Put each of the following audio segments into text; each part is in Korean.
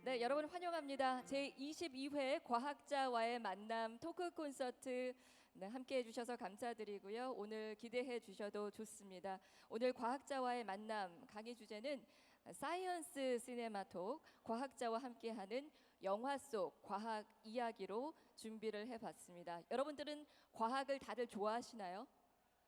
네, 여러분 환영합니다. 제22회 과학자와의 만남 토크 콘서트 함께 해주셔서 감사드리고요. 오늘 기대해 주셔도 좋습니다. 오늘 과학자와의 만남 강의 주제는 사이언스 시네마톡, 과학자와 함께하는 영화 속 과학 이야기로 준비를 해봤습니다. 여러분들은 과학을 다들 좋아하시나요?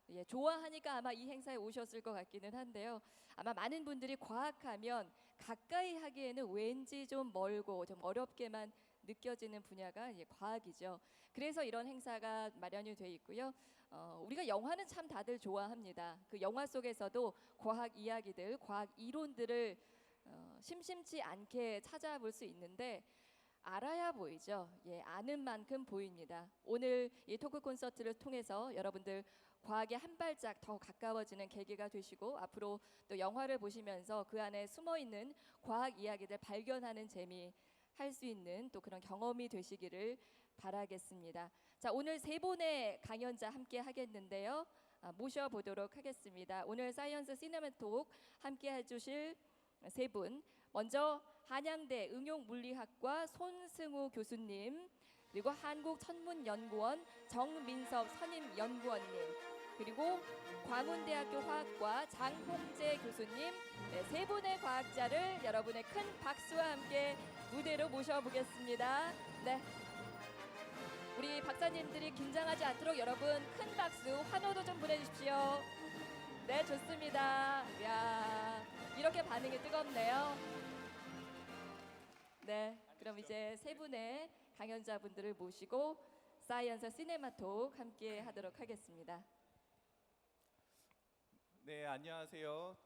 예, 좋아하니까 아마 이 행사에 오셨을 것 같기는 한데요. 아마 많은 분들이 과학하면 가까이 하기에는 왠지 좀 멀고 좀 어렵게만 느껴지는 분야가 과학이죠. 그래서 이런 행사가 마련이 돼 있고요. 우리가 영화는 참 다들 좋아합니다. 그 영화 속에서도 과학 이야기들, 과학 이론들을 심심치 않게 찾아볼 수 있는데 알아야 보이죠. 예, 아는 만큼 보입니다. 오늘 이 토크 콘서트를 통해서 여러분들 과학에 한 발짝 더 가까워지는 계기가 되시고 앞으로 또 영화를 보시면서 그 안에 숨어 있는 과학 이야기들 발견하는 재미 할 수 있는 또 그런 경험이 되시기를 바라겠습니다. 자, 오늘 세 분의 강연자 함께 하겠는데요. 모셔보도록 하겠습니다. 오늘 사이언스 시네마톡 함께 해주실 세 분, 먼저 한양대 응용물리학과 손승우 교수님, 그리고 한국천문연구원 정민섭 선임연구원님, 그리고 광운대학교 화학과 장홍재 교수님, 네, 세 분의 과학자를 여러분의 큰 박수와 함께 무대로 모셔보겠습니다. 네, 우리 박사님들이 긴장하지 않도록 여러분 큰 박수, 환호도 좀 보내주십시오. 네, 좋습니다. 이야, 이렇게 반응이 뜨겁네요. 네, 그럼 이제 세 분의 강연자분들을 모시고 사이언스 시네마톡 함께 하도록 하겠습니다. 네, 안녕하세요.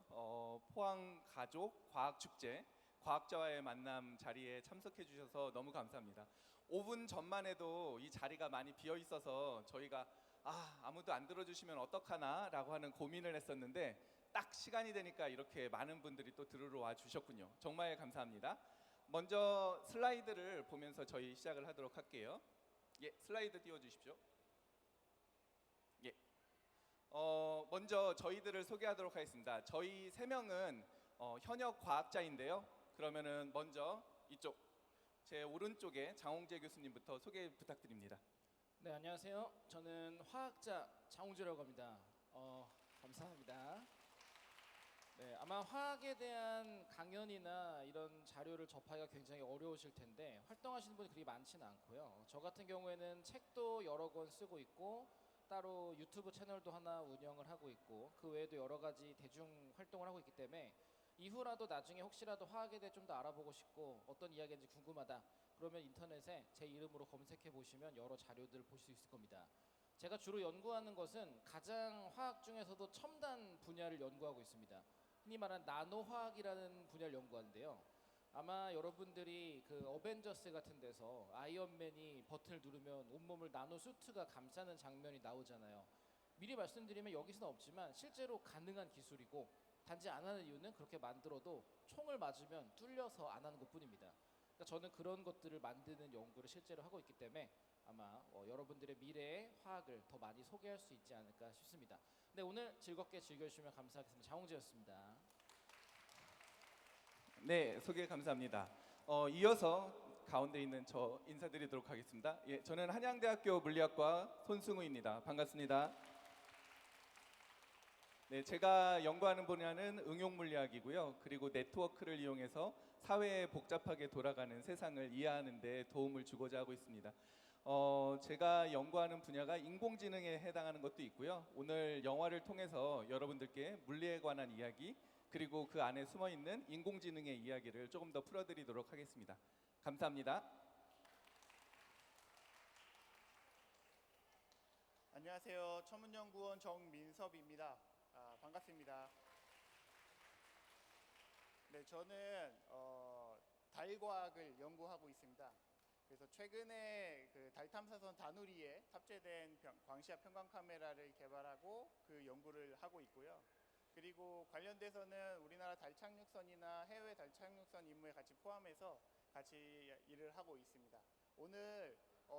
포항 가족 과학축제 과학자와의 만남 자리에 참석해 주셔서 너무 감사합니다. 5분 전만 해도 이 자리가 많이 비어 있어서 저희가 아무도 안 들어주시면 어떡하나 라고 하는 고민을 했었는데 딱 시간이 되니까 이렇게 많은 분들이 또 들으러 와 주셨군요. 정말 감사합니다. 먼저 슬라이드를 보면서 저희 시작을 하도록 할게요. 예, 슬라이드 띄워주십시오. 예. 먼저 저희들을 소개하도록 하겠습니다. 저희 세 명은 현역 과학자인데요. 그러면은 먼저 이쪽 제 오른쪽에 장홍재 교수님부터 소개 부탁드립니다. 네, 안녕하세요. 저는 화학자 장홍재라고 합니다. 감사합니다. 네, 아마 화학에 대한 강연이나 이런 자료를 접하기가 굉장히 어려우실 텐데 활동하시는 분이 그리 많지는 않고요. 저 같은 경우에는 책도 여러 권 쓰고 있고 따로 유튜브 채널도 하나 운영을 하고 있고 그 외에도 여러 가지 대중 활동을 하고 있기 때문에 이후라도 나중에 혹시라도 화학에 대해 좀 더 알아보고 싶고 어떤 이야기인지 궁금하다 그러면 인터넷에 제 이름으로 검색해 보시면 여러 자료들을 보실 수 있을 겁니다. 제가 주로 연구하는 것은 가장 화학 중에서도 첨단 분야를 연구하고 있습니다. 흔히 말하는 나노화학이라는 분야를 연구하는데요. 아마 여러분들이 그 어벤져스 같은 데서 아이언맨이 버튼을 누르면 온몸을 나노 수트가 감싸는 장면이 나오잖아요. 미리 말씀드리면 여기서는 없지만 실제로 가능한 기술이고 단지 안 하는 이유는 그렇게 만들어도 총을 맞으면 뚫려서 안 하는 것뿐입니다. 그러니까 저는 그런 것들을 만드는 연구를 실제로 하고 있기 때문에 아마 여러분들의 미래의 화학을 더 많이 소개할 수 있지 않을까 싶습니다. 네, 오늘 즐겁게 즐겨주시면 감사하겠습니다. 장홍재였습니다. 네, 소개 감사합니다. 이어서 가운데 있는 저 인사드리도록 하겠습니다. 예, 저는 한양대학교 물리학과 손승우입니다. 반갑습니다. 네, 제가 연구하는 분야는 응용물리학이고요. 그리고 네트워크를 이용해서 사회에 복잡하게 돌아가는 세상을 이해하는 데 도움을 주고자 하고 있습니다. 제가 연구하는 분야가 인공지능에 해당하는 것도 있고요. 오늘 영화를 통해서 여러분들께 물리에 관한 이야기 그리고 그 안에 숨어있는 인공지능의 이야기를 조금 더 풀어드리도록 하겠습니다. 감사합니다. 안녕하세요. 천문연구원 정민섭입니다. 반갑습니다. 네, 저는 달과학을 연구하고 있습니다. 그래서 최근에 그 달 탐사선 다누리에 탑재된 광시야 편광 카메라를 개발하고 그 연구를 하고 있고요. 그리고 관련돼서는 우리나라 달 착륙선이나 해외 달 착륙선 임무에 같이 포함해서 같이 일을 하고 있습니다. 오늘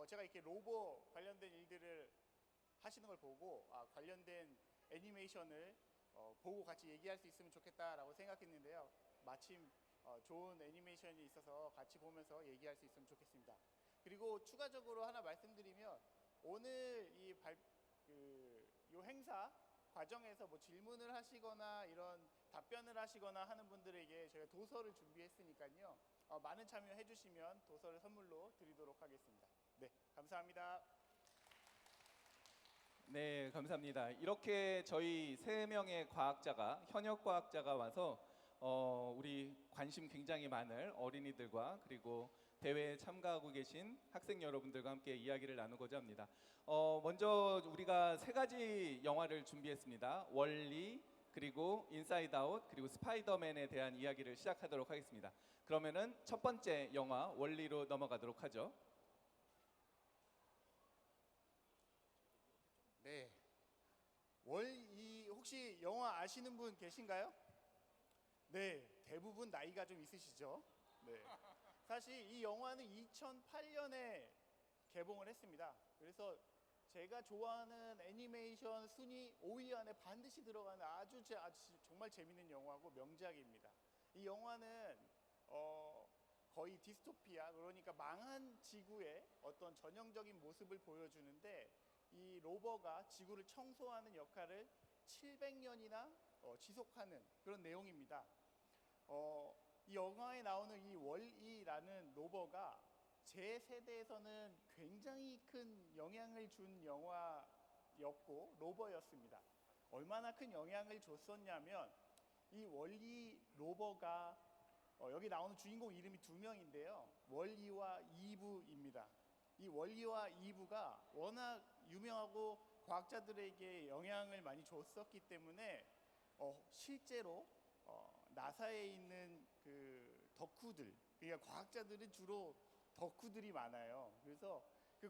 제가 이렇게 로봇 관련된 일들을 하시는 걸 보고 관련된 애니메이션을 보고 같이 얘기할 수 있으면 좋겠다라고 생각했는데요. 마침 좋은 애니메이션이 있어서 같이 보면서 얘기할 수 있으면 좋겠습니다. 그리고 추가적으로 하나 말씀드리면 오늘 요 행사 과정에서 뭐 질문을 하시거나 이런 답변을 하시거나 하는 분들에게 저희가 도서를 준비했으니까요. 많은 참여해 주시면 도서를 선물로 드리도록 하겠습니다. 네, 감사합니다. 네, 감사합니다. 이렇게 저희 3명의 과학자가 현역 과학자가 와서 우리 관심 굉장히 많은 어린이들과 그리고 대회에 참가하고 계신 학생 여러분들과 함께 이야기를 나누고자 합니다. 먼저 우리가 3가지 영화를 준비했습니다. 월리, 그리고 인사이드 아웃, 그리고 스파이더맨에 대한 이야기를 시작하도록 하겠습니다. 그러면은 첫 번째 영화 월리로 넘어가도록 하죠. 네. 혹시 영화 아시는 분 계신가요? 네, 대부분 나이가 좀 있으시죠? 네. 사실 이 영화는 2008년에 개봉을 했습니다. 그래서 제가 좋아하는 애니메이션 순위 5위 안에 반드시 들어가는 아주 정말 재밌는 영화고 명작입니다. 이 영화는 거의 디스토피아, 그러니까 망한 지구의 어떤 전형적인 모습을 보여주는데 이 로버가 지구를 청소하는 역할을 700년이나 지속하는 그런 내용입니다. 이 영화에 나오는 이 월이라는 로버가 제 세대에서는 굉장히 큰 영향을 준 영화였고 로버였습니다. 얼마나 큰 영향을 줬었냐면 이 월리 로버가 여기 나오는 주인공 이름이 2명인데요. 월리와 이브입니다. 이 월리와 이브가 워낙 유명하고 과학자들에게 영향을 많이 줬었기 때문에 실제로 나사에 있는 그 덕후들, 그러니까 과학자들은 주로 덕후들이 많아요. 그래서 그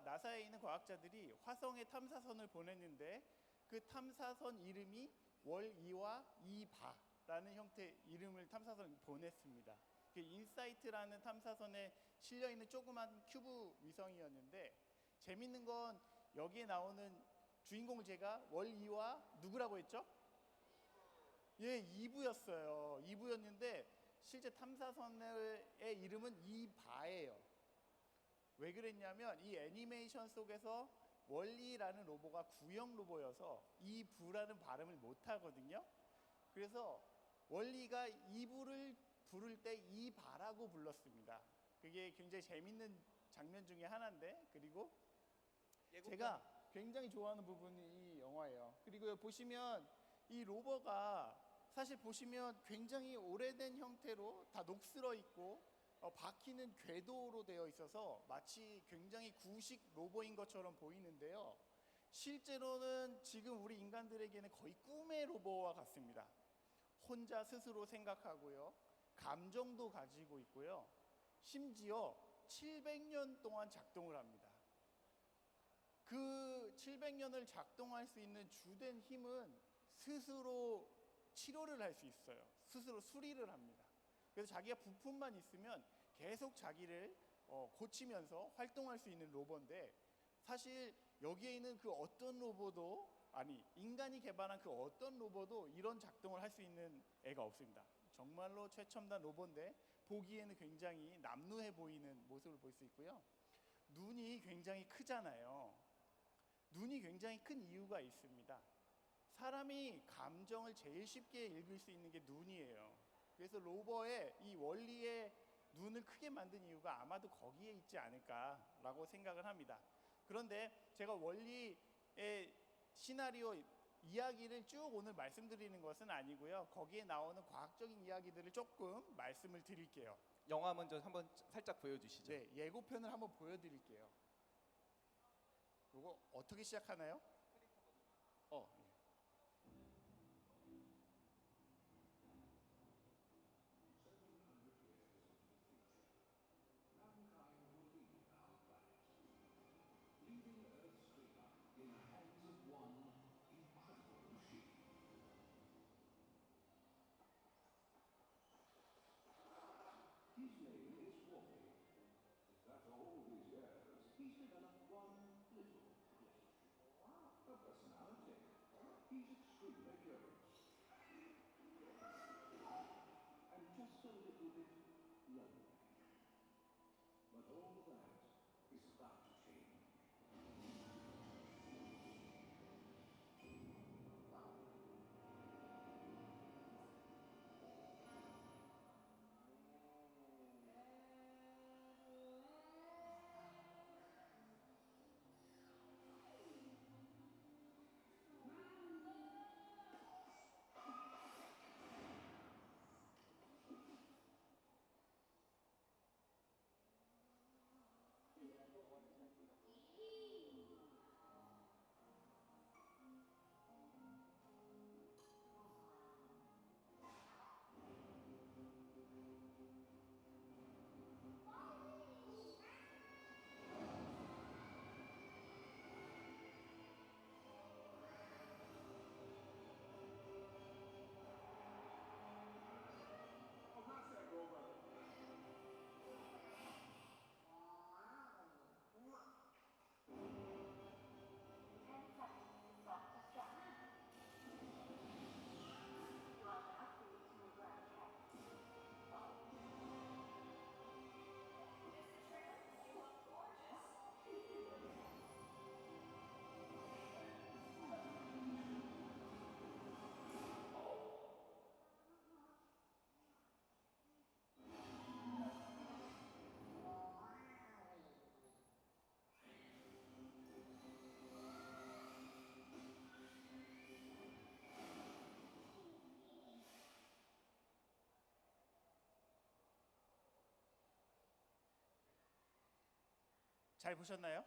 나사에 있는 과학자들이 화성에 탐사선을 보냈는데 그 탐사선 이름이 월이와 이바라는 형태의 이름을 탐사선을 보냈습니다. 그 인사이트라는 탐사선에 실려 있는 조그만 큐브 위성이었는데 재밌는 건 여기에 나오는 주인공을 제가 월이와 누구라고 했죠? 예, 이브였어요. 이브였는데 실제 탐사선의 이름은 이바예요. 왜 그랬냐면 이 애니메이션 속에서 월리라는 로보가 구형 로보여서 이브라는 발음을 못하거든요. 그래서 월리가 이브를 부를 때 이바라고 불렀습니다. 그게 굉장히 재밌는 장면 중에 하나인데, 그리고 제가 굉장히 좋아하는 부분이 이 영화예요. 그리고 보시면 이 로버가 사실 보시면 굉장히 오래된 형태로 다 녹슬어 있고 바퀴는 궤도로 되어 있어서 마치 굉장히 구식 로버인 것처럼 보이는데요. 실제로는 지금 우리 인간들에게는 거의 꿈의 로버와 같습니다. 혼자 스스로 생각하고요. 감정도 가지고 있고요. 심지어 700년 동안 작동을 합니다. 그 700년을 작동할 수 있는 주된 힘은 스스로 치료를 할 수 있어요. 스스로 수리를 합니다. 그래서 자기가 부품만 있으면 계속 자기를 고치면서 활동할 수 있는 로봇인데, 사실 여기에 있는 그 어떤 로봇도, 아니 인간이 개발한 그 어떤 로봇도 이런 작동을 할 수 있는 애가 없습니다. 정말로 최첨단 로봇인데 보기에는 굉장히 남루해 보이는 모습을 볼 수 있고요. 눈이 굉장히 크잖아요. 눈이 굉장히 큰 이유가 있습니다. 사람이 감정을 제일 쉽게 읽을 수 있는 게 눈이에요. 그래서 로버의 이 원리의 눈을 크게 만든 이유가 아마도 거기에 있지 않을까라고 생각을 합니다. 그런데 제가 원리의 시나리오 이야기를 쭉 오늘 말씀드리는 것은 아니고요. 거기에 나오는 과학적인 이야기들을 조금 말씀을 드릴게요. 영화 먼저 한번 살짝 보여주시죠. 네, 예고편을 한번 보여드릴게요. 이거 어떻게 시작하나요? 네. His name is Wally. After all these years, he's developed one little quirk. A personality. He's extremely curious. lonely. But all that is about to change. Oh, pass that over. 잘 보셨나요?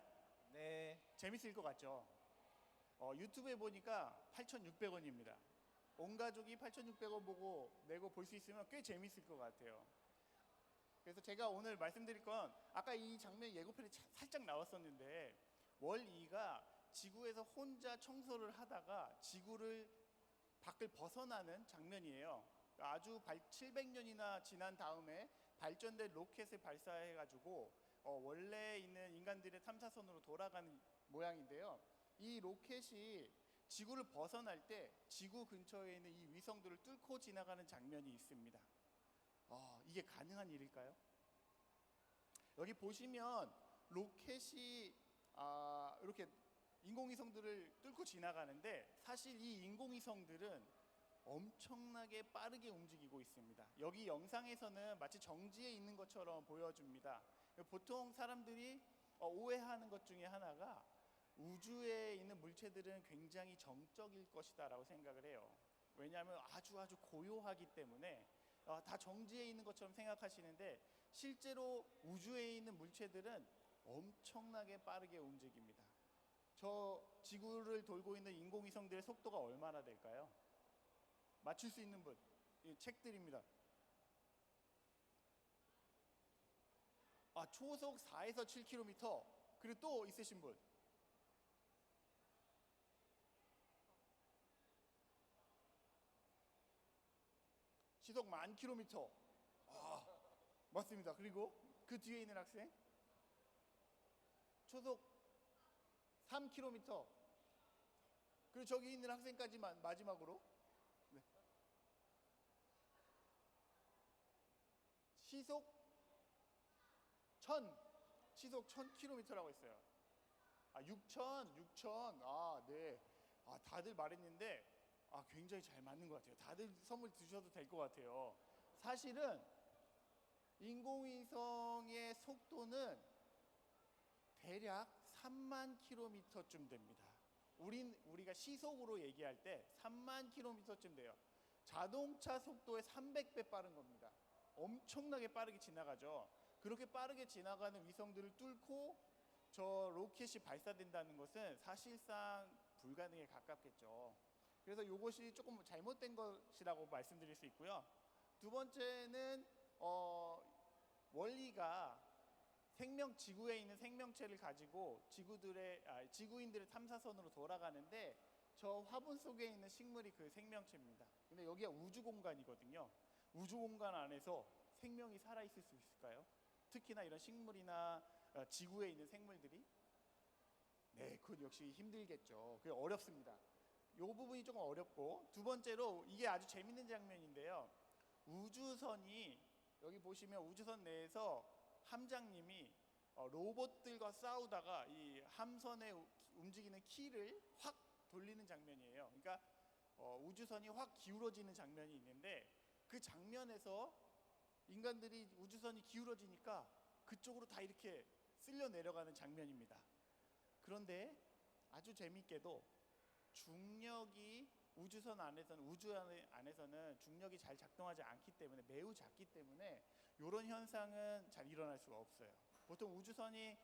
네. 재밌을 것 같죠? 유튜브에 보니까 8,600원입니다. 온 가족이 8,600원 보고 내고 볼 수 있으면 꽤 재밌을 것 같아요. 그래서 제가 오늘 말씀드릴 건 아까 이 장면 예고편에 살짝 나왔었는데 월2가 지구에서 혼자 청소를 하다가 지구를 밖을 벗어나는 장면이에요. 아주 700년이나 지난 다음에 발전된 로켓을 발사해가지고 원래 있는 인간들의 탐사선으로 돌아가는 모양인데요. 이 로켓이 지구를 벗어날 때 지구 근처에 있는 이 위성들을 뚫고 지나가는 장면이 있습니다. 이게 가능한 일일까요? 여기 보시면 로켓이 이렇게 인공위성들을 뚫고 지나가는데 사실 이 인공위성들은 엄청나게 빠르게 움직이고 있습니다. 여기 영상에서는 마치 정지해 있는 것처럼 보여줍니다. 보통 사람들이 오해하는 것 중에 하나가 우주에 있는 물체들은 굉장히 정적일 것이다 라고 생각을 해요. 왜냐하면 아주 고요하기 때문에 다 정지해 있는 것처럼 생각하시는데 실제로 우주에 있는 물체들은 엄청나게 빠르게 움직입니다. 저 지구를 돌고 있는 인공위성들의 속도가 얼마나 될까요? 맞출 수 있는 분, 책 드립니다. 초속 4에서 7km. 그리고 또 있으신 분. 시속 10,000km. 맞습니다. 그리고 그 뒤에 있는 학생. 초속 3km. 그리고 저기 있는 학생까지만 마지막으로. 네. 시속 1000km라고 했어요. 6,000. 네. 다들 말했는데 굉장히 잘 맞는 것 같아요. 다들 선물 드셔도 될 것 같아요. 사실은 인공위성의 속도는 대략 3만 km쯤 됩니다. 우리가 시속으로 얘기할 때 3만 km쯤 돼요. 자동차 속도의 300배 빠른 겁니다. 엄청나게 빠르게 지나가죠. 그렇게 빠르게 지나가는 위성들을 뚫고 저 로켓이 발사된다는 것은 사실상 불가능에 가깝겠죠. 그래서 이것이 조금 잘못된 것이라고 말씀드릴 수 있고요. 두 번째는 원리가 지구에 있는 생명체를 가지고 지구인들의 탐사선으로 돌아가는데 저 화분 속에 있는 식물이 그 생명체입니다. 근데 여기가 우주 공간이거든요. 우주 공간 안에서 생명이 살아있을 수 있을까요? 특히나 이런 식물이나 지구에 있는 생물들이? 네, 그건 역시 힘들겠죠. 그게 어렵습니다. 이 부분이 조금 어렵고, 두 번째로 이게 아주 재밌는 장면인데요. 우주선이 여기 보시면 우주선 내에서 함장님이 로봇들과 싸우다가 이 함선의 움직이는 키를 확 돌리는 장면이에요. 그러니까 우주선이 확 기울어지는 장면이 있는데 그 장면에서 인간들이 우주선이 기울어지니까 그쪽으로 다 이렇게 쓸려 내려가는 장면입니다. 그런데 아주 재밌게도 중력이 우주 안에서는 중력이 잘 작동하지 않기 때문에 매우 작기 때문에 이런 현상은 잘 일어날 수가 없어요. 보통 우주선이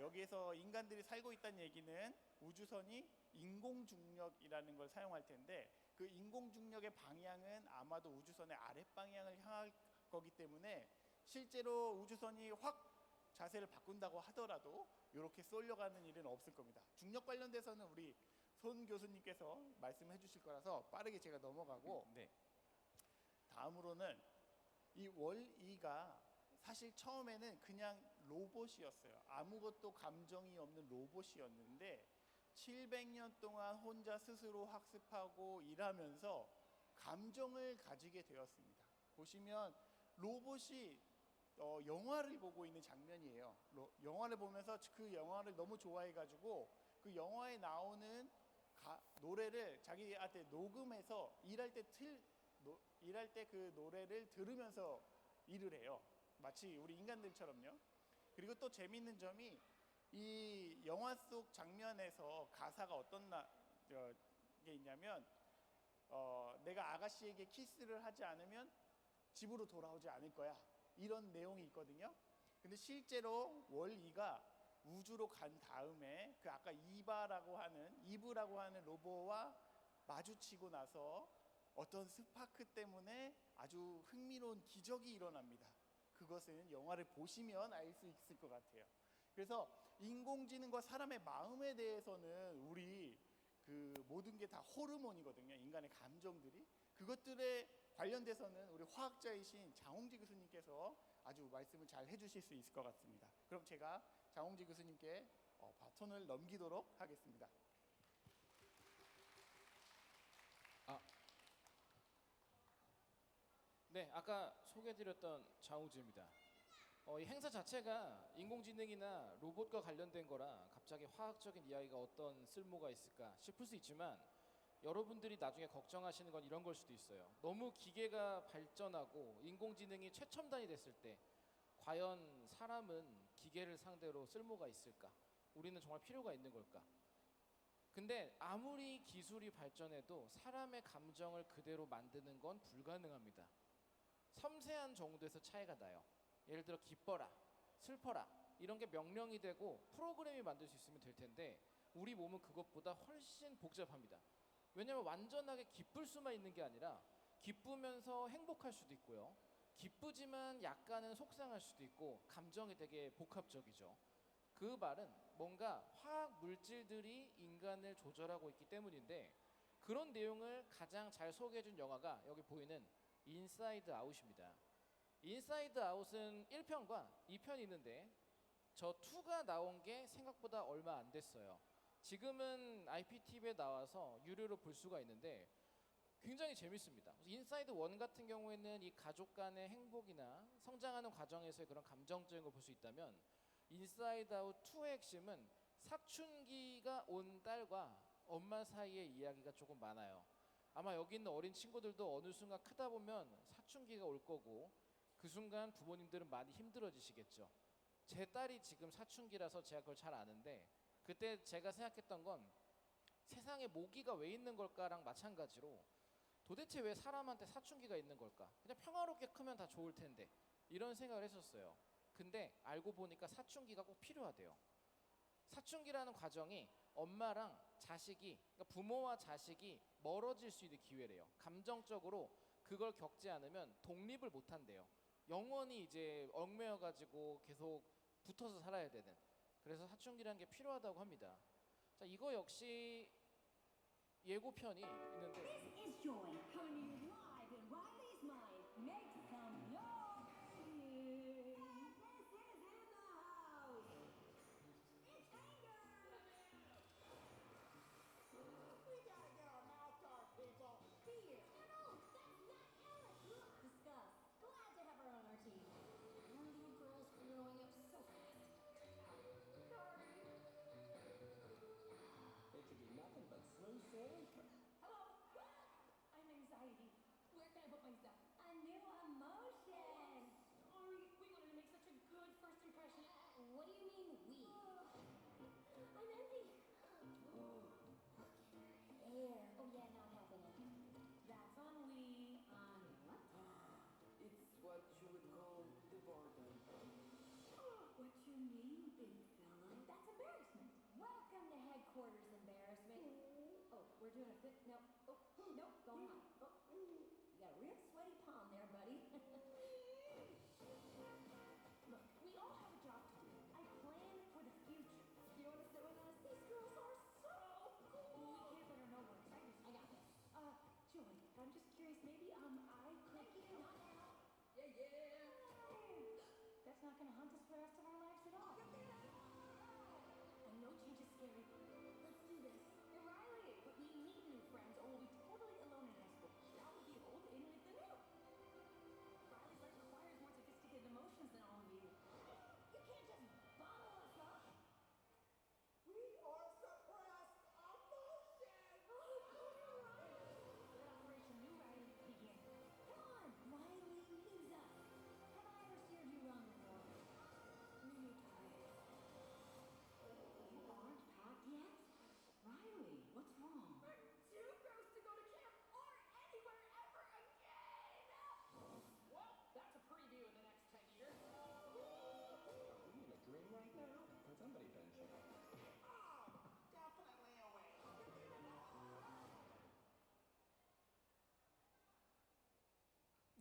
여기에서 인간들이 살고 있다는 얘기는 우주선이 인공중력이라는 걸 사용할 텐데 그 인공중력의 방향은 아마도 우주선의 아랫방향을 향할 거기 때문에 실제로 우주선이 확 자세를 바꾼다고 하더라도 이렇게 쏠려가는 일은 없을 겁니다. 중력 관련돼서는 우리 손 교수님께서 말씀해 주실 거라서 빠르게 제가 넘어가고 네. 다음으로는 이 월-E가 사실 처음에는 그냥 로봇이었어요. 아무것도 감정이 없는 로봇이었는데 700년 동안 혼자 스스로 학습하고 일하면서 감정을 가지게 되었습니다. 보시면 로봇이 영화를 보고 있는 장면이에요. 영화를 보면서 그 영화를 너무 좋아해가지고 그 영화에 나오는 노래를 자기한테 녹음해서 일할 때 그 노래를 들으면서 일을 해요. 마치 우리 인간들처럼요. 그리고 또 재밌는 점이 이 영화 속 장면에서 가사가 어떤 게 있냐면 내가 아가씨에게 키스를 하지 않으면 집으로 돌아오지 않을 거야. 이런 내용이 있거든요. 근데 실제로 월-E가 우주로 간 다음에 그 아까 이브라고 하는 로봇과 마주치고 나서 어떤 스파크 때문에 아주 흥미로운 기적이 일어납니다. 그것은 영화를 보시면 알 수 있을 것 같아요. 그래서 인공지능과 사람의 마음에 대해서는 우리 그 모든 게 다 호르몬이거든요. 인간의 감정들이. 그것들에 관련돼서는 우리 화학자이신 장홍지 교수님께서 아주 말씀을 잘 해주실 수 있을 것 같습니다. 그럼 제가 장홍지 교수님께 바톤을 넘기도록 하겠습니다. 네, 아까 소개해드렸던 장우지입니다. 이 행사 자체가 인공지능이나 로봇과 관련된 거라 갑자기 화학적인 이야기가 어떤 쓸모가 있을까 싶을 수 있지만 여러분들이 나중에 걱정하시는 건 이런 걸 수도 있어요. 너무 기계가 발전하고 인공지능이 최첨단이 됐을 때 과연 사람은 기계를 상대로 쓸모가 있을까? 우리는 정말 필요가 있는 걸까? 근데 아무리 기술이 발전해도 사람의 감정을 그대로 만드는 건 불가능합니다. 섬세한 정도에서 차이가 나요. 예를 들어 기뻐라, 슬퍼라 이런 게 명령이 되고 프로그램이 만들 수 있으면 될 텐데 우리 몸은 그것보다 훨씬 복잡합니다. 왜냐하면 완전하게 기쁠 수만 있는 게 아니라 기쁘면서 행복할 수도 있고요. 기쁘지만 약간은 속상할 수도 있고 감정이 되게 복합적이죠. 그 말은 뭔가 화학 물질들이 인간을 조절하고 있기 때문인데 그런 내용을 가장 잘 소개해준 영화가 여기 보이는 인사이드 아웃입니다. 인사이드 아웃은 1편과 2편이 있는데 저 2가 나온 게 생각보다 얼마 안 됐어요. 지금은 IPTV에 나와서 유료로 볼 수가 있는데 굉장히 재밌습니다. 인사이드 1 같은 경우에는 이 가족 간의 행복이나 성장하는 과정에서의 그런 감정적인 걸 볼 수 있다면 인사이드 아웃 2의 핵심은 사춘기가 온 딸과 엄마 사이의 이야기가 조금 많아요. 아마 여기 있는 어린 친구들도 어느 순간 크다 보면 사춘기가 올 거고 그 순간 부모님들은 많이 힘들어지시겠죠. 제 딸이 지금 사춘기라서 제가 그걸 잘 아는데 그때 제가 생각했던 건 세상에 모기가 왜 있는 걸까랑 마찬가지로 도대체 왜 사람한테 사춘기가 있는 걸까? 그냥 평화롭게 크면 다 좋을 텐데 이런 생각을 했었어요. 근데 알고 보니까 사춘기가 꼭 필요하대요. 사춘기라는 과정이 엄마랑 자식이, 그러니까 부모와 자식이 멀어질 수 있는 기회래요. 감정적으로 그걸 겪지 않으면 독립을 못 한대요. 영원히 이제 얽매여가지고 계속 붙어서 살아야 되는. 그래서 사춘기라는 게 필요하다고 합니다. 자, 이거 역시 예고편이 있는데 This is Joy coming to you live in Riley's Mind. Make some noise! This is in the house. It's Anger. We gotta get our mouth guard, people. Fear. No, that's not Ellen. Look, disgust. Glad to have her on our team. What do you mean we? I meant the air. Oh yeah, not happening. That's on we. On what? It's what you would call the boredom. What you mean, big fella? That's embarrassment. Welcome to headquarters, embarrassment. Oh, we're doing a fit. No. Oh, nope, going on. Oh, you got a real sweaty palm there, buddy. Look, we all have a job to do. I plan for the future. You know what is doing us? These girls are so cool. We can't let her know we're excited. I got this. Joy, I'm just curious. Maybe I could. Thank you. Not now. Yeah. That's not gonna haunt us for the rest of our lives at all. I know change is scary. Let's do this. Hey, Riley, but we need new friends or we'll be totally alone in high school. That would be old in with the new. Riley's life requires more sophisticated emotions than all of you. You can't just bottle us up. We are suppressed emotions! Let Operation New Riley begin. Come on, Riley, ease up. Have I ever steered you wrong before? Many times. You aren't packed yet? Riley, what's wrong? I'm too gross to go to camp or anywhere ever again! Well, that's a preview of the next 10 years. You in a dream right now? Can somebody bench you? Oh, definitely a way.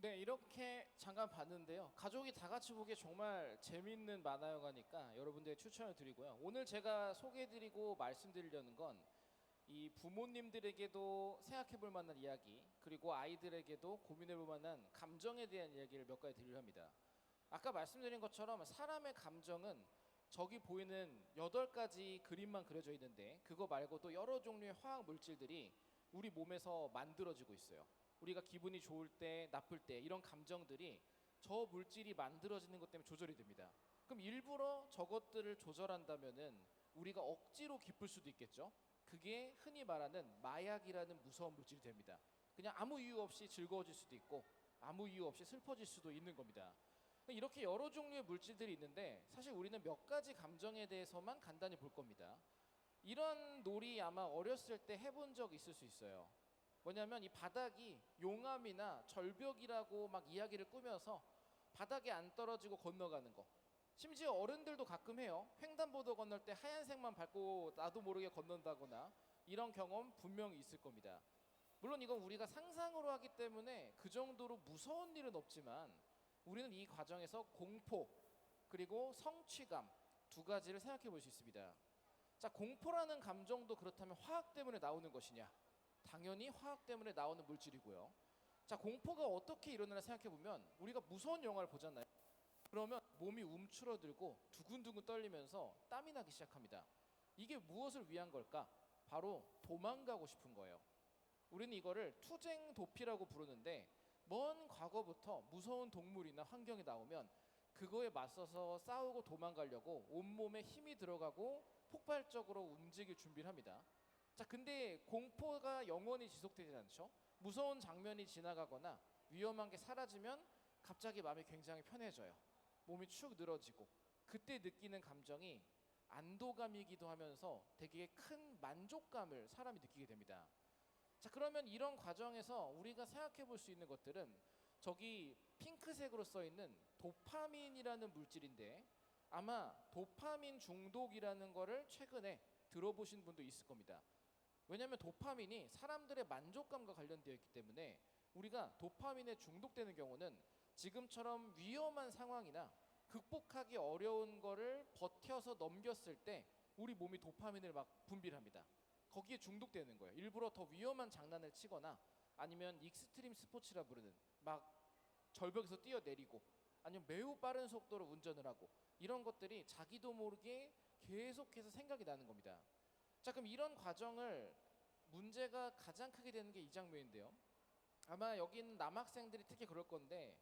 네, 이렇게 잠깐 봤는데요. 가족이 다 같이 보기에 정말 재밌는 만화 영화니까 여러분들의 추천을 드리고요. 오늘 제가 소개해드리고 말씀드리려는 건 이 부모님들에게도 생각해볼 만한 이야기, 그리고 아이들에게도 고민해볼 만한 감정에 대한 이야기를 몇 가지 드리려 합니다. 아까 말씀드린 것처럼 사람의 감정은 저기 보이는 8가지 그림만 그려져 있는데 그거 말고도 여러 종류의 화학 물질들이 우리 몸에서 만들어지고 있어요. 우리가 기분이 좋을 때, 나쁠 때 이런 감정들이 저 물질이 만들어지는 것 때문에 조절이 됩니다. 그럼 일부러 저것들을 조절한다면은 우리가 억지로 기쁠 수도 있겠죠. 그게 흔히 말하는 마약이라는 무서운 물질이 됩니다. 그냥 아무 이유 없이 즐거워질 수도 있고 아무 이유 없이 슬퍼질 수도 있는 겁니다. 이렇게 여러 종류의 물질들이 있는데 사실 우리는 몇 가지 감정에 대해서만 간단히 볼 겁니다. 이런 놀이 아마 어렸을 때 해본 적 있을 수 있어요. 뭐냐면 이 바닥이 용암이나 절벽이라고 막 이야기를 꾸며서 바닥에 안 떨어지고 건너가는 거. 심지어 어른들도 가끔 해요. 횡단보도 건널 때 하얀색만 밟고 나도 모르게 건넌다거나 이런 경험 분명히 있을 겁니다. 물론 이건 우리가 상상으로 하기 때문에 그 정도로 무서운 일은 없지만 우리는 이 과정에서 공포 그리고 성취감 두 가지를 생각해 볼 수 있습니다. 자, 공포라는 감정도 그렇다면 화학 때문에 나오는 것이냐? 당연히 화학 때문에 나오는 물질이고요. 자, 공포가 어떻게 일어나나 생각해 보면 우리가 무서운 영화를 보잖아요. 그러면 몸이 움츠러들고 두근두근 떨리면서 땀이 나기 시작합니다. 이게 무엇을 위한 걸까? 바로 도망가고 싶은 거예요. 우리는 이거를 투쟁 도피라고 부르는데 먼 과거부터 무서운 동물이나 환경이 나오면 그거에 맞서서 싸우고 도망가려고 온몸에 힘이 들어가고 폭발적으로 움직일 준비를 합니다. 자, 근데 공포가 영원히 지속되지 않죠. 무서운 장면이 지나가거나 위험한 게 사라지면 갑자기 마음이 굉장히 편해져요. 몸이 축 늘어지고 그때 느끼는 감정이 안도감이기도 하면서 되게 큰 만족감을 사람이 느끼게 됩니다. 자, 그러면 이런 과정에서 우리가 생각해 볼 수 있는 것들은 저기 핑크색으로 써 있는 도파민이라는 물질인데 아마 도파민 중독이라는 거를 최근에 들어보신 분도 있을 겁니다. 왜냐하면 도파민이 사람들의 만족감과 관련되어 있기 때문에 우리가 도파민에 중독되는 경우는 지금처럼 위험한 상황이나 극복하기 어려운 거를 버텨서 넘겼을 때 우리 몸이 도파민을 막 분비합니다. 거기에 중독되는 거예요. 일부러 더 위험한 장난을 치거나 아니면 익스트림 스포츠라 부르는 막 절벽에서 뛰어내리고 아니면 매우 빠른 속도로 운전을 하고 이런 것들이 자기도 모르게 계속해서 생각이 나는 겁니다. 자, 그럼 이런 과정을 문제가 가장 크게 되는 게 이 장면인데요. 아마 여기 있는 남학생들이 특히 그럴 건데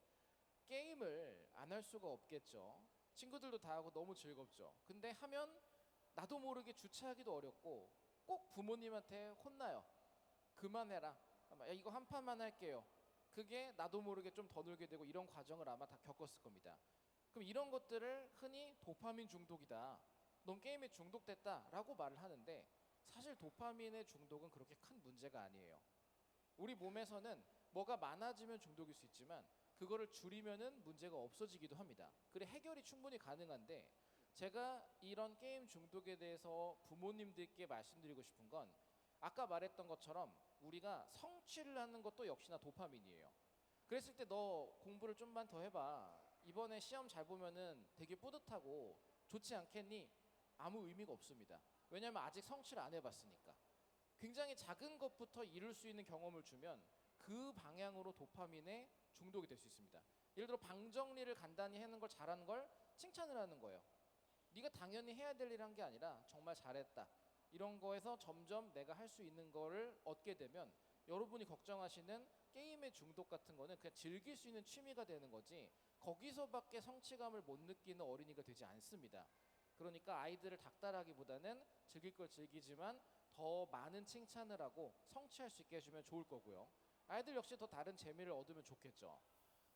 게임을 안 할 수가 없겠죠. 친구들도 다 하고 너무 즐겁죠. 근데 하면 나도 모르게 주차하기도 어렵고 꼭 부모님한테 혼나요. 그만해라. 야, 이거 한 판만 할게요. 그게 나도 모르게 좀 더 놀게 되고 이런 과정을 아마 다 겪었을 겁니다. 그럼 이런 것들을 흔히 도파민 중독이다, 넌 게임에 중독됐다라고 말을 하는데, 사실 도파민의 중독은 그렇게 큰 문제가 아니에요. 우리 몸에서는 뭐가 많아지면 중독일 수 있지만 그거를 줄이면은 문제가 없어지기도 합니다. 그래 해결이 충분히 가능한데, 제가 이런 게임 중독에 대해서 부모님들께 말씀드리고 싶은 건, 아까 말했던 것처럼 우리가 성취를 하는 것도 역시나 도파민이에요. 그랬을 때 너 공부를 좀만 더 해봐, 이번에 시험 잘 보면은 되게 뿌듯하고 좋지 않겠니? 아무 의미가 없습니다. 왜냐하면 아직 성취를 안 해봤으니까. 굉장히 작은 것부터 이룰 수 있는 경험을 주면 그 방향으로 도파민에 중독이 될 수 있습니다. 예를 들어 방 정리를 간단히 하는 걸 잘하는 걸 칭찬을 하는 거예요. 네가 당연히 해야 될 일 한 게 아니라 정말 잘했다, 이런 거에서 점점 내가 할 수 있는 거를 얻게 되면, 여러분이 걱정하시는 게임의 중독 같은 거는 그냥 즐길 수 있는 취미가 되는 거지, 거기서밖에 성취감을 못 느끼는 어린이가 되지 않습니다. 그러니까 아이들을 닥달하기보다는 즐길 걸 즐기지만 더 많은 칭찬을 하고 성취할 수 있게 해주면 좋을 거고요. 아이들 역시 더 다른 재미를 얻으면 좋겠죠.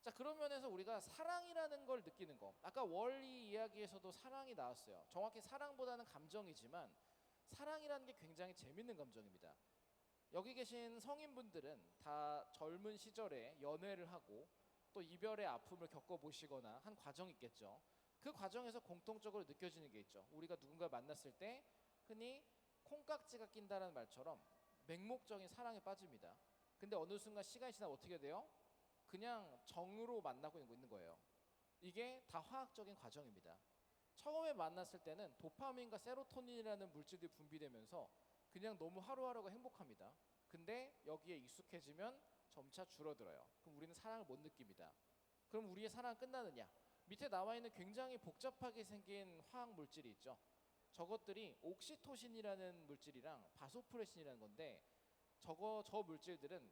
자, 그런 면에서 우리가 사랑이라는 걸 느끼는 거, 아까 월리 이야기에서도 사랑이 나왔어요. 정확히 사랑보다는 감정이지만 사랑이라는 게 굉장히 재밌는 감정입니다. 여기 계신 성인분들은 다 젊은 시절에 연애를 하고 또 이별의 아픔을 겪어보시거나 한 과정이 있겠죠. 그 과정에서 공통적으로 느껴지는 게 있죠. 우리가 누군가를 만났을 때 흔히 콩깍지가 낀다는 말처럼 맹목적인 사랑에 빠집니다. 근데 어느 순간 시간이 지나면 어떻게 돼요? 그냥 정으로 만나고 있는 거예요. 이게 다 화학적인 과정입니다. 처음에 만났을 때는 도파민과 세로토닌이라는 물질들이 분비되면서 그냥 너무 하루하루가 행복합니다. 근데 여기에 익숙해지면 점차 줄어들어요. 그럼 우리는 사랑을 못 느낍니다. 그럼 우리의 사랑은 끝나느냐? 밑에 나와 있는 굉장히 복잡하게 생긴 화학 물질이 있죠. 저것들이 옥시토신이라는 물질이랑 바소프레신이라는 건데, 저 물질들은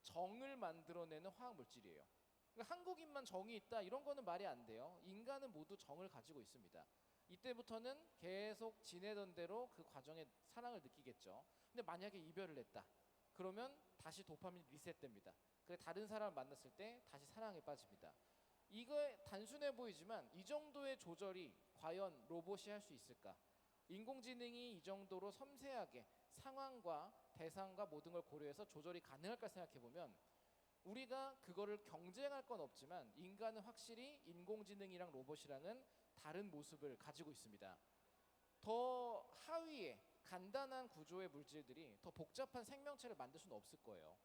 정을 만들어내는 화학 물질이에요. 그러니까 한국인만 정이 있다 이런 거는 말이 안 돼요. 인간은 모두 정을 가지고 있습니다. 이때부터는 계속 지내던 대로 그 과정에 사랑을 느끼겠죠. 근데 만약에 이별을 했다, 그러면 다시 도파민이 리셋됩니다. 그래 다른 사람을 만났을 때 다시 사랑에 빠집니다. 이거 단순해 보이지만 이 정도의 조절이 과연 로봇이 할 수 있을까? 인공지능이 이 정도로 섬세하게 상황과 대상과 모든 걸 고려해서 조절이 가능할까 생각해보면, 우리가 그거를 경쟁할 건 없지만 인간은 확실히 인공지능이랑 로봇이랑은 다른 모습을 가지고 있습니다. 더 하위에 간단한 구조의 물질들이 더 복잡한 생명체를 만들 수는 없을 거예요.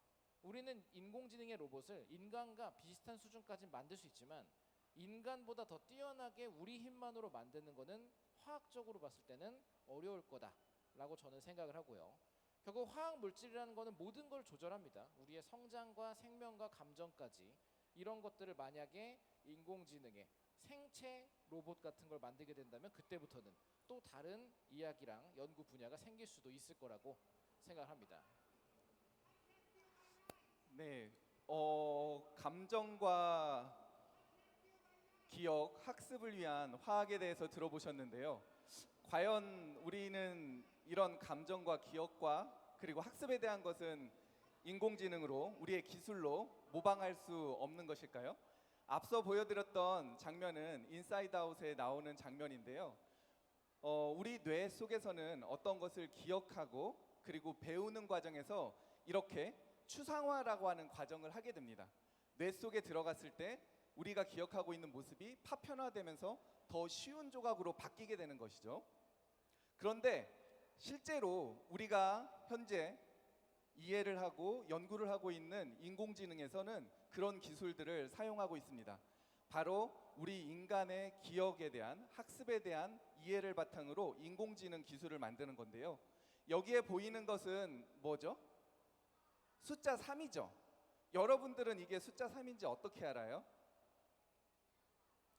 우리는 인공지능의 로봇을 인간과 비슷한 수준까지 만들 수 있지만 인간보다 더 뛰어나게 우리 힘만으로 만드는 거는 화학적으로 봤을 때는 어려울 거다라고 저는 생각을 하고요. 결국 화학 물질이라는 거는 모든 걸 조절합니다. 우리의 성장과 생명과 감정까지, 이런 것들을 만약에 인공지능의 생체 로봇 같은 걸 만들게 된다면 그때부터는 또 다른 이야기랑 연구 분야가 생길 수도 있을 거라고 생각합니다. 네, 감정과 기억, 학습을 위한 화학에 대해서 들어보셨는데요. 과연 우리는 이런 감정과 기억과 그리고 학습에 대한 것은 인공지능으로, 우리의 기술로 모방할 수 없는 것일까요? 앞서 보여드렸던 장면은 인사이드 아웃에 나오는 장면인데요. 우리 뇌 속에서는 어떤 것을 기억하고 그리고 배우는 과정에서 이렇게 추상화라고 하는 과정을 하게 됩니다. 뇌 속에 들어갔을 때 우리가 기억하고 있는 모습이 파편화되면서 더 쉬운 조각으로 바뀌게 되는 것이죠. 그런데 실제로 우리가 현재 이해를 하고 연구를 하고 있는 인공지능에서는 그런 기술들을 사용하고 있습니다. 바로 우리 인간의 기억에 대한, 학습에 대한 이해를 바탕으로 인공지능 기술을 만드는 건데요. 여기에 보이는 것은 뭐죠? 숫자 3이죠. 여러분들은 이게 숫자 3인지 어떻게 알아요?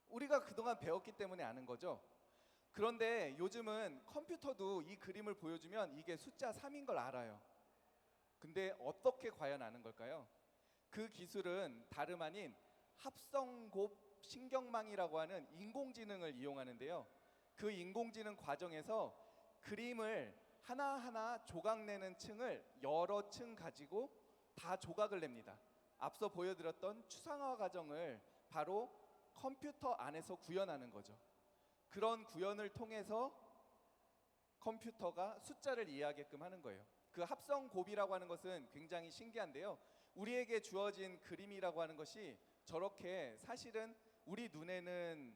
우리가 그동안 배웠기 때문에 아는 거죠. 그런데 요즘은 컴퓨터도 이 그림을 보여주면 이게 숫자 3인 걸 알아요. 근데 어떻게 과연 아는 걸까요? 그 기술은 다름 아닌 합성곱 신경망이라고 하는 인공지능을 이용하는데요. 그 인공지능 과정에서 그림을 하나하나 조각내는 층을 여러 층 가지고 다 조각을 냅니다. 앞서 보여드렸던 추상화 과정을 바로 컴퓨터 안에서 구현하는 거죠. 그런 구현을 통해서 컴퓨터가 숫자를 이해하게끔 하는 거예요. 그 합성 곱이라고 하는 것은 굉장히 신기한데요. 우리에게 주어진 그림이라고 하는 것이 저렇게 사실은 우리 눈에는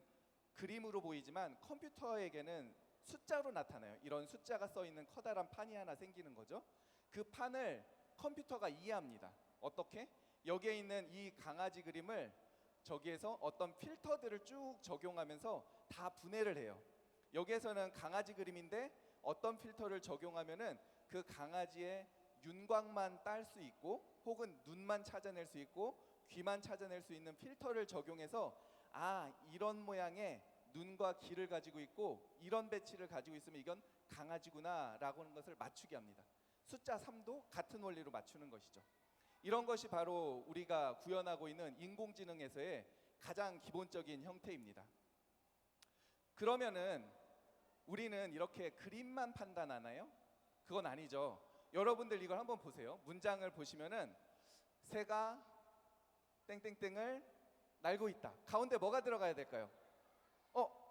그림으로 보이지만 컴퓨터에게는 숫자로 나타나요. 이런 숫자가 써 있는 커다란 판이 하나 생기는 거죠. 그 판을 컴퓨터가 이해합니다. 어떻게? 여기에 있는 이 강아지 그림을 저기에서 어떤 필터들을 쭉 적용하면서 다 분해를 해요. 여기에서는 강아지 그림인데 어떤 필터를 적용하면은 그 강아지의 윤곽만 딸 수 있고 혹은 눈만 찾아낼 수 있고 귀만 찾아낼 수 있는 필터를 적용해서 이런 모양의 눈과 귀를 가지고 있고 이런 배치를 가지고 있으면 이건 강아지구나 라고 하는 것을 맞추게 합니다. 숫자 3도 같은 원리로 맞추는 것이죠. 이런 것이 바로 우리가 구현하고 있는 인공지능에서의 가장 기본적인 형태입니다. 그러면은 우리는 이렇게 그림만 판단하나요? 그건 아니죠. 여러분들 이걸 한번 보세요. 문장을 보시면은 새가 땡땡땡을 날고 있다. 가운데 뭐가 들어가야 될까요?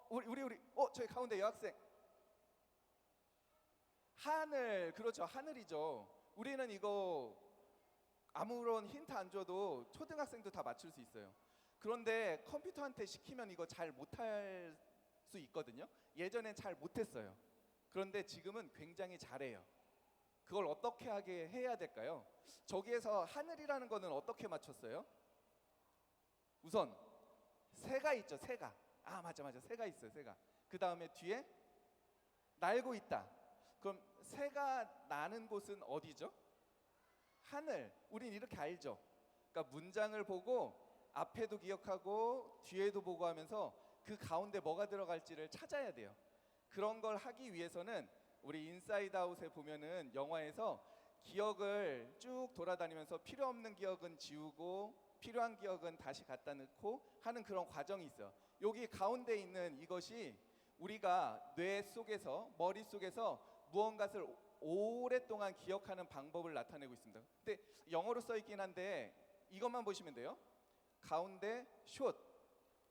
우리 저희 가운데 여학생 하늘. 그렇죠. 하늘이죠. 우리는 이거 아무런 힌트 안 줘도 초등학생도 다 맞출 수 있어요. 그런데 컴퓨터한테 시키면 이거 잘 못할 수 있거든요. 예전엔 잘 못했어요. 그런데 지금은 굉장히 잘해요. 그걸 어떻게 하게 해야 될까요? 저기에서 하늘이라는 거는 어떻게 맞췄어요? 우선 새가 있죠. 새가. 맞아. 새가 있어요. 새가. 그 다음에 뒤에 날고 있다. 그럼 새가 나는 곳은 어디죠? 하늘. 우린 이렇게 알죠. 그러니까 문장을 보고 앞에도 기억하고 뒤에도 보고 하면서 그 가운데 뭐가 들어갈지를 찾아야 돼요. 그런 걸 하기 위해서는 우리 인사이드 아웃에 보면은 영화에서 기억을 쭉 돌아다니면서 필요 없는 기억은 지우고 필요한 기억은 다시 갖다 넣고 하는 그런 과정이 있어요. 여기 가운데 있는 이것이 우리가 뇌 속에서 머릿속에서 무언가를 오랫동안 기억하는 방법을 나타내고 있습니다. 근데 영어로 써 있긴 한데 이것만 보시면 돼요. 가운데 숏,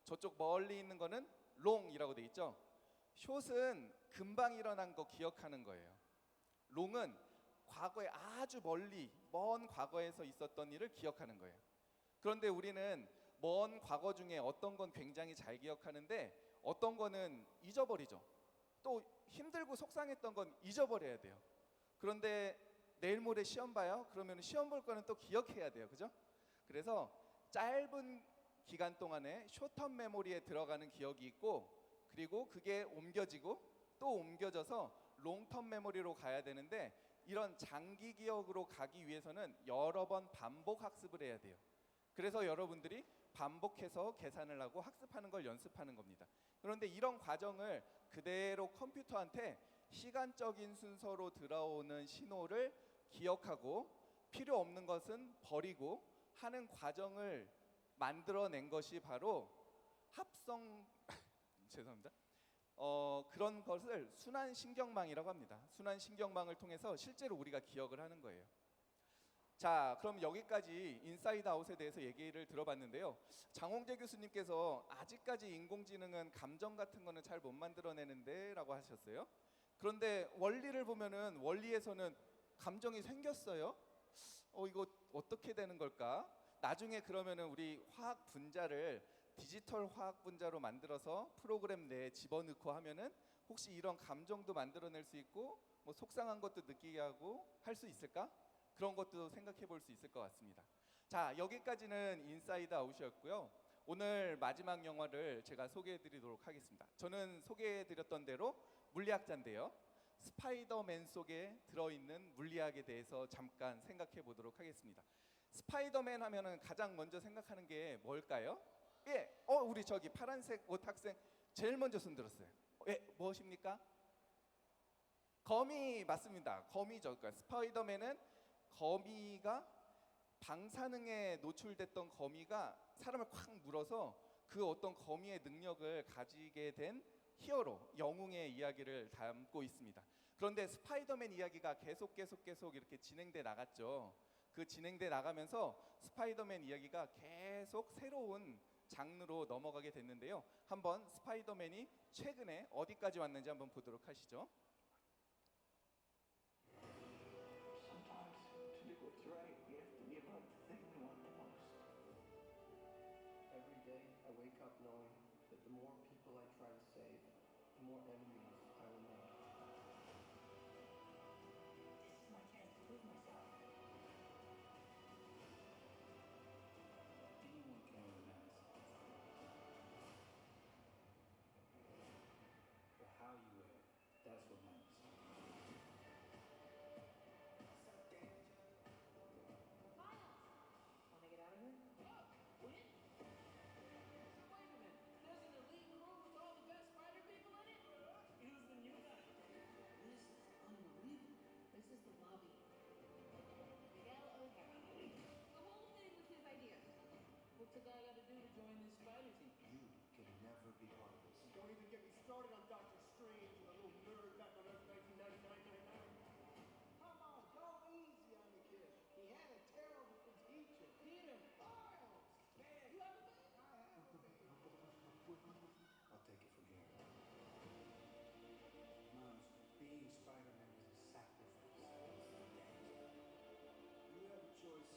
저쪽 멀리 있는 거는 롱이라고 돼 있죠. 숏은 금방 일어난 거 기억하는 거예요. 롱은 과거에 아주 멀리 먼 과거에서 있었던 일을 기억하는 거예요. 그런데 우리는 먼 과거 중에 어떤 건 굉장히 잘 기억하는데 어떤 거는 잊어버리죠. 또 힘들고 속상했던 건 잊어버려야 돼요. 그런데 내일 모레 시험 봐요. 그러면 시험 볼 거는 또 기억해야 돼요. 그죠? 그래서 짧은 기간 동안에 숏텀 메모리에 들어가는 기억이 있고 그리고 그게 옮겨지고 또 옮겨져서 롱텀 메모리로 가야 되는데 이런 장기 기억으로 가기 위해서는 여러 번 반복 학습을 해야 돼요. 그래서 여러분들이 반복해서 계산을 하고 학습하는 걸 연습하는 겁니다. 그런데 이런 과정을 그대로 컴퓨터한테 시간적인 순서로 들어오는 신호를 기억하고 필요 없는 것은 버리고 하는 과정을 만들어낸 것이 바로 합성 죄송합니다. 그런 것을 순환신경망이라고 합니다. 순환신경망을 통해서 실제로 우리가 기억을 하는 거예요. 자, 그럼 여기까지 인사이드 아웃에 대해서 얘기를 들어봤는데요. 장홍재 교수님께서 아직까지 인공지능은 감정 같은 거는 잘 못 만들어내는데 라고 하셨어요. 그런데 원리를 보면은 원리에서는 감정이 생겼어요. 이거 어떻게 되는 걸까? 나중에 그러면은 우리 화학 분자를 디지털 화학 분자로 만들어서 프로그램 내에 집어넣고 하면은 혹시 이런 감정도 만들어낼 수 있고 뭐 속상한 것도 느끼게 하고 할 수 있을까? 그런 것도 생각해 볼 수 있을 것 같습니다. 자, 여기까지는 인사이드 아웃이었고요. 오늘 마지막 영화를 제가 소개해 드리도록 하겠습니다. 저는 소개해 드렸던 대로 물리학자인데요. 스파이더맨 속에 들어있는 물리학에 대해서 잠깐 생각해 보도록 하겠습니다. 스파이더맨 하면은 가장 먼저 생각하는 게 뭘까요? 예, 우리 저기 파란색 옷 학생 제일 먼저 손 들었어요. 무엇입니까? 거미 맞습니다. 거미죠. 그러니까 스파이더맨은 거미가 방사능에 노출됐던 거미가 사람을 콱 물어서 그 어떤 거미의 능력을 가지게 된 히어로, 영웅의 이야기를 담고 있습니다. 그런데 스파이더맨 이야기가 계속 이렇게 진행돼 나갔죠. 그 진행돼 나가면서 스파이더맨 이야기가 계속 새로운 장르로 넘어가게 됐는데요. 한번 스파이더맨이 최근에 어디까지 왔는지 한번 보도록 하시죠. Sometimes to do what's right, you have to give up the thing you want the most. Every day I wake up knowing that the more people I try to save, the more enemies I will make. This is my chance to prove myself. Anyone can wear a mask. But how you wear it, that's what matters. Miles! Wanna get out of here? Wait a minute. There's an elite crew with all the best spider people in it? Who's the new guy? This is unbelievable. This is the lobby. Miguel O'Hara. The whole thing was his idea. What's a guy got to do to join this spider team? You can never be part of this. Don't even get me started on Doctor Strange and the little nerd back on Earth 1999. Come on, go easy on the kid. He had a terrible teacher. Peter! Miles! Man, you have a man? I have a baby. I'll take it from here. Miles, being Spider-Man is a sacrifice. You have a choice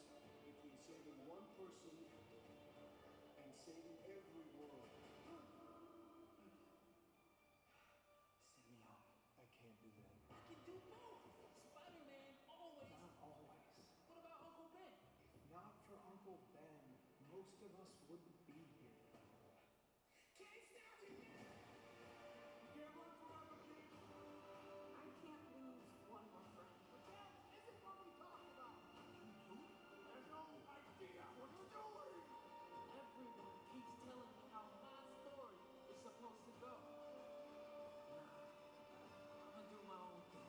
between saving one person and saving every world. Send me home. I can't do that. I can do both. Spider-Man always. Not always. What about Uncle Ben? If not for Uncle Ben, most of us wouldn't be here. Can't stop you! You can't run forever, kid. I can't lose one more friend. But that isn't what we talked about. You have no idea what you're doing. Everyone keeps telling me how my story is supposed to go. Nah, I'm gonna do my own thing.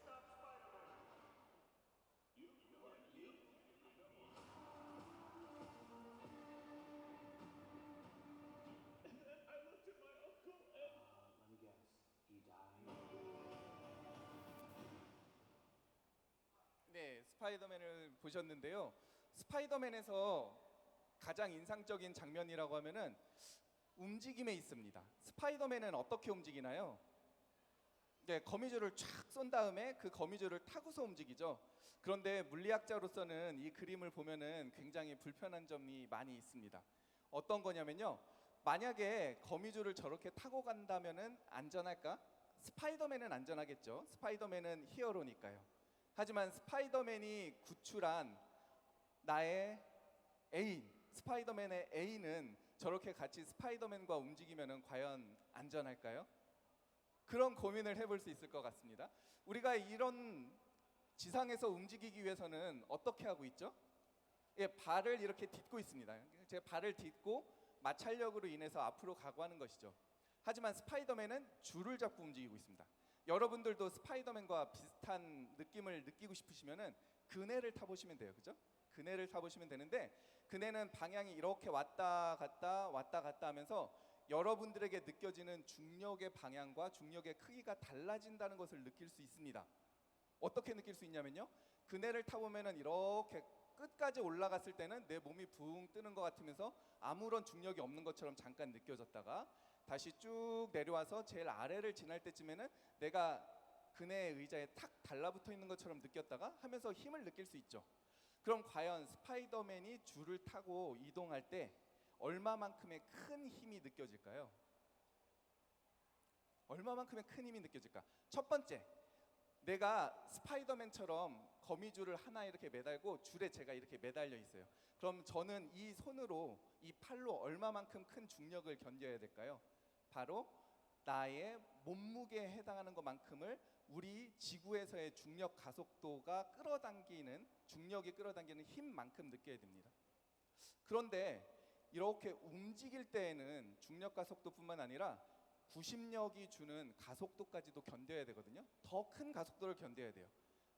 Stop Spider-Man. Let me guess. He died? 네, 스파이더맨을 보셨는데요. 스파이더맨에서 가장 인상적인 장면이라고 하면은 움직임에 있습니다. 스파이더맨은 어떻게 움직이나요? 네, 거미줄을 쫙 쏜 다음에 그 거미줄을 타고서 움직이죠. 그런데 물리학자로서는 이 그림을 보면은 굉장히 불편한 점이 많이 있습니다. 어떤 거냐면요. 만약에 거미줄을 저렇게 타고 간다면은 안전할까? 스파이더맨은 안전하겠죠. 스파이더맨은 히어로니까요. 하지만 스파이더맨이 구출한 나의 애인, 스파이더맨의 애인은 저렇게 같이 스파이더맨과 움직이면은 과연 안전할까요? 그런 고민을 해볼 수 있을 것 같습니다. 우리가 이런 지상에서 움직이기 위해서는 어떻게 하고 있죠? 예, 발을 이렇게 딛고 있습니다. 제 발을 딛고 마찰력으로 인해서 앞으로 가고 하는 것이죠. 하지만 스파이더맨은 줄을 잡고 움직이고 있습니다. 여러분들도 스파이더맨과 비슷한 느낌을 느끼고 싶으시면은 그네를 타보시면 돼요, 그죠? 그네를 타보시면 되는데 그네는 방향이 이렇게 왔다 갔다 하면서 여러분들에게 느껴지는 중력의 방향과 중력의 크기가 달라진다는 것을 느낄 수 있습니다. 어떻게 느낄 수 있냐면요, 그네를 타보면은 이렇게 끝까지 올라갔을 때는 내 몸이 붕 뜨는 것 같으면서 아무런 중력이 없는 것처럼 잠깐 느껴졌다가 다시 쭉 내려와서 제일 아래를 지날 때쯤에는 내가 그네의 의자에 탁 달라붙어 있는 것처럼 느꼈다가 하면서 힘을 느낄 수 있죠. 그럼 과연 스파이더맨이 줄을 타고 이동할 때 얼마만큼의 큰 힘이 느껴질까요? 얼마만큼의 큰 힘이 느껴질까? 첫 번째, 내가 스파이더맨처럼 거미줄을 하나 이렇게 매달고 줄에 제가 이렇게 매달려 있어요. 그럼 저는 이 손으로, 이 팔로 얼마만큼 큰 중력을 견뎌야 될까요? 바로 나의 몸무게에 해당하는 것만큼을 우리 지구에서의 중력 가속도가 끌어당기는, 중력이 끌어당기는 힘만큼 느껴야 됩니다. 그런데 이렇게 움직일 때에는 중력 가속도뿐만 아니라 구심력이 주는 가속도까지도 견뎌야 되거든요. 더 큰 가속도를 견뎌야 돼요.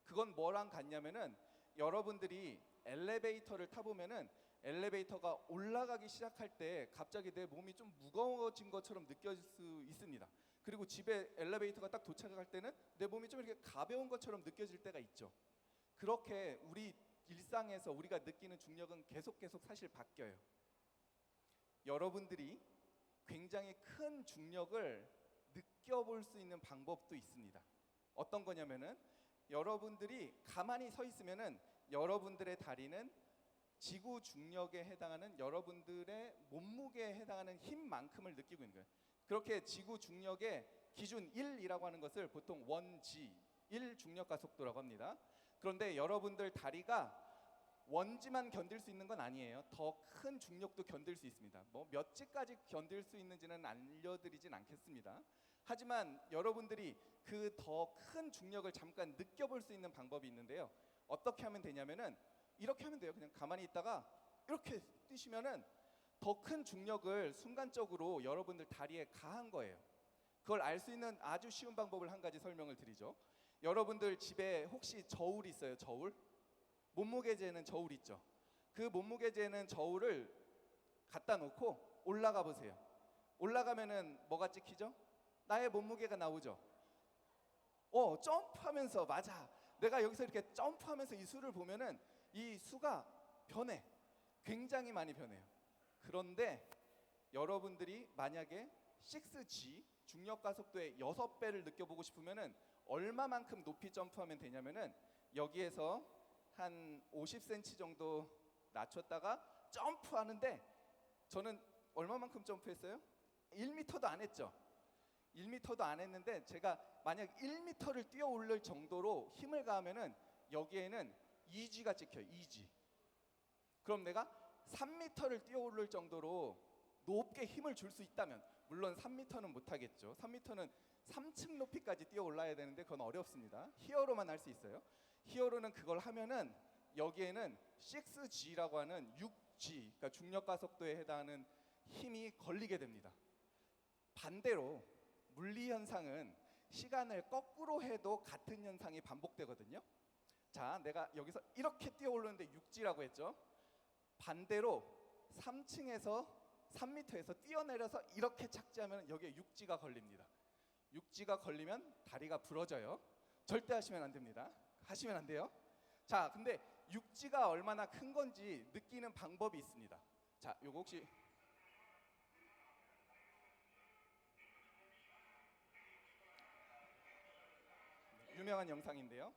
그건 뭐랑 같냐면은 여러분들이 엘리베이터를 타보면은 엘리베이터가 올라가기 시작할 때 갑자기 내 몸이 좀 무거워진 것처럼 느껴질 수 있습니다. 그리고 집에 엘리베이터가 딱 도착할 때는 내 몸이 좀 이렇게 가벼운 것처럼 느껴질 때가 있죠. 그렇게 우리 일상에서 우리가 느끼는 중력은 계속 사실 바뀌어요. 여러분들이 굉장히 큰 중력을 느껴볼 수 있는 방법도 있습니다. 어떤 거냐면은 여러분들이 가만히 서 있으면은 여러분들의 다리는 지구 중력에 해당하는 여러분들의 몸무게에 해당하는 힘만큼을 느끼고 있는 거예요. 그렇게 지구 중력의 기준 1이라고 하는 것을 보통 1G, 1 중력 가속도라고 합니다. 그런데 여러분들 다리가 원지만 견딜 수 있는 건 아니에요. 더 큰 중력도 견딜 수 있습니다. 뭐 몇 G까지 견딜 수 있는지는 알려드리진 않겠습니다. 하지만 여러분들이 그 더 큰 중력을 잠깐 느껴볼 수 있는 방법이 있는데요. 어떻게 하면 되냐면은 이렇게 하면 돼요. 그냥 가만히 있다가 이렇게 뛰시면은 더 큰 중력을 순간적으로 여러분들 다리에 가한 거예요. 그걸 알 수 있는 아주 쉬운 방법을 한 가지 설명을 드리죠. 여러분들 집에 혹시 저울 있어요? 저울? 몸무게 재는 저울 있죠. 그 몸무게 재는 저울을 갖다 놓고 올라가 보세요. 올라가면은 뭐가 찍히죠? 나의 몸무게가 나오죠. 점프하면서, 맞아, 내가 여기서 이렇게 점프하면서 이 수를 보면은 이 수가 변해. 굉장히 많이 변해요. 그런데 여러분들이 만약에 6G 중력 가속도의 6배를 느껴보고 싶으면은 얼마만큼 높이 점프하면 되냐면은 여기에서 한 50cm 정도 낮췄다가 점프하는데, 저는 얼마만큼 점프했어요? 1m도 안 했죠. 1m도 안 했는데 제가 만약 1m를 뛰어 올릴 정도로 힘을 가하면은 여기에는 2G가 찍혀요. 2G. 그럼 내가 3m를 뛰어 오를 정도로 높게 힘을 줄 수 있다면, 물론 3m는 못 하겠죠. 3m는 3층 높이까지 뛰어 올라야 되는데 그건 어렵습니다. 히어로만 할 수 있어요. 히어로는 그걸 하면은 여기에는 6G라고 하는 6G, 그러니까 중력 가속도에 해당하는 힘이 걸리게 됩니다. 반대로 물리 현상은 시간을 거꾸로 해도 같은 현상이 반복되거든요. 자, 내가 여기서 이렇게 뛰어 오르는데 6G라고 했죠. 반대로 3m에서 뛰어내려서 이렇게 착지하면 여기에 6G가 걸립니다. 6G가 걸리면 다리가 부러져요. 절대 하시면 안 됩니다. 하시면 안 돼요. 자, 근데 6G가 얼마나 큰 건지 느끼는 방법이 있습니다. 자, 요거 혹시 유명한 영상인데요.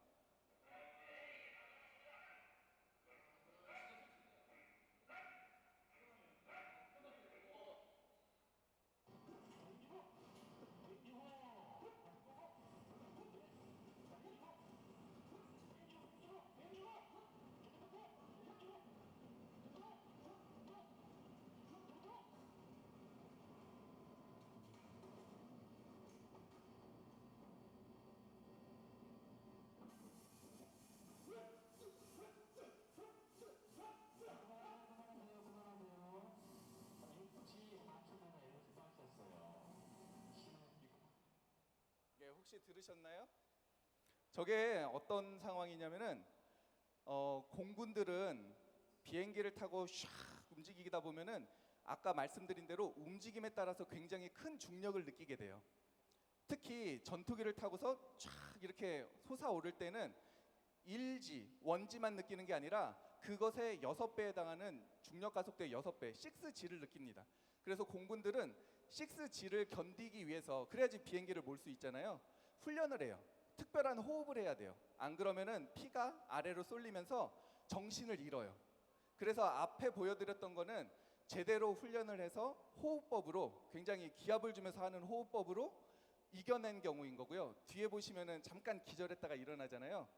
혹시 들으셨나요? 저게 어떤 상황이냐면은 공군들은 비행기를 타고 샥 움직이다 보면은 아까 말씀드린 대로 움직임에 따라서 굉장히 큰 중력을 느끼게 돼요. 특히 전투기를 타고서 쫙 이렇게 솟아오를 때는 1G, 원지만 느끼는 게 아니라 그것의 6배에 해당하는 중력 가속도의 6배, 6G를 느낍니다. 그래서 공군들은 6G를 견디기 위해서, 그래야지 비행기를 몰 수 있잖아요. 훈련을 해요. 특별한 호흡을 해야 돼요. 안 그러면은 피가 아래로 쏠리면서 정신을 잃어요. 그래서 앞에 보여드렸던 거는 제대로 훈련을 해서 호흡법으로, 굉장히 기압을 주면서 하는 호흡법으로 이겨낸 경우인 거고요. 뒤에 보시면은 잠깐 기절했다가 일어나잖아요.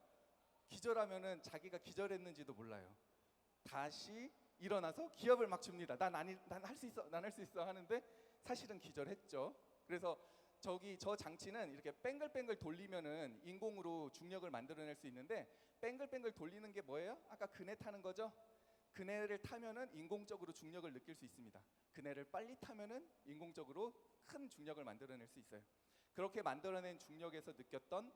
기절하면은 자기가 기절했는지도 몰라요. 다시 일어나서 기압을 막 줍니다. 난 할 수 있어, 난 할 수 있어 하는데 사실은 기절했죠. 그래서 저 장치는 이렇게 뱅글뱅글 돌리면은 인공으로 중력을 만들어낼 수 있는데, 뱅글뱅글 돌리는 게 뭐예요? 아까 그네 타는 거죠. 그네를 타면은 인공적으로 중력을 느낄 수 있습니다. 그네를 빨리 타면은 인공적으로 큰 중력을 만들어낼 수 있어요. 그렇게 만들어낸 중력에서 느꼈던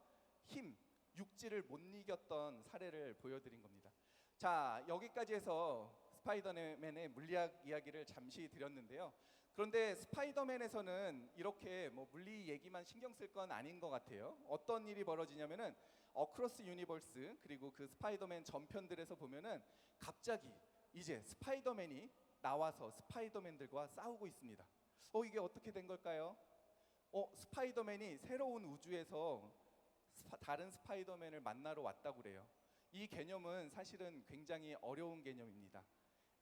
힘, 6G를 못 이겼던 사례를 보여드린 겁니다. 자, 여기까지 해서 스파이더맨의 물리학 이야기를 잠시 드렸는데요. 그런데 스파이더맨에서는 이렇게 뭐 물리 얘기만 신경 쓸 건 아닌 것 같아요. 어떤 일이 벌어지냐면은 어크로스 유니버스 그리고 그 스파이더맨 전편들에서 보면은 갑자기 이제 스파이더맨이 나와서 스파이더맨들과 싸우고 있습니다. 이게 어떻게 된 걸까요? 스파이더맨이 새로운 우주에서 다른 스파이더맨을 만나러 왔다고 그래요. 이 개념은 사실은 굉장히 어려운 개념입니다.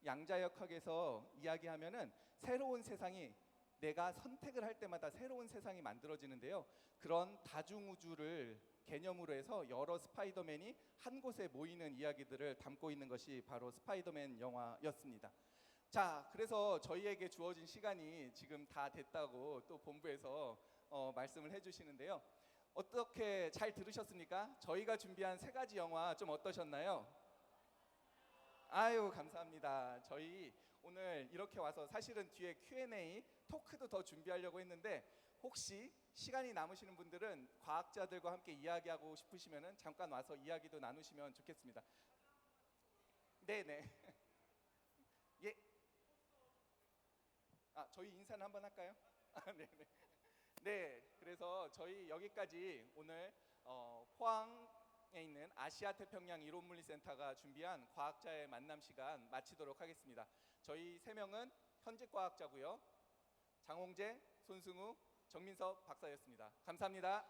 양자역학에서 이야기하면은 새로운 세상이 내가 선택을 할 때마다 새로운 세상이 만들어지는데요. 그런 다중우주를 개념으로 해서 여러 스파이더맨이 한 곳에 모이는 이야기들을 담고 있는 것이 바로 스파이더맨 영화였습니다. 자, 그래서 저희에게 주어진 시간이 지금 다 됐다고 또 본부에서 말씀을 해주시는데요. 어떻게 잘 들으셨습니까? 저희가 준비한 3가지 영화 좀 어떠셨나요? 아유, 감사합니다. 저희 오늘 이렇게 와서 사실은 뒤에 Q&A 토크도 더 준비하려고 했는데 혹시 시간이 남으시는 분들은 과학자들과 함께 이야기하고 싶으시면은 잠깐 와서 이야기도 나누시면 좋겠습니다. 네네. 예. 저희 인사는 한번 할까요? 네네. 네, 그래서 저희 여기까지 오늘 포항에 있는 아시아 태평양 이론물리센터가 준비한 과학자의 만남 시간 마치도록 하겠습니다. 저희 3명은 현직 과학자고요. 장홍재, 손승우, 정민섭 박사였습니다. 감사합니다.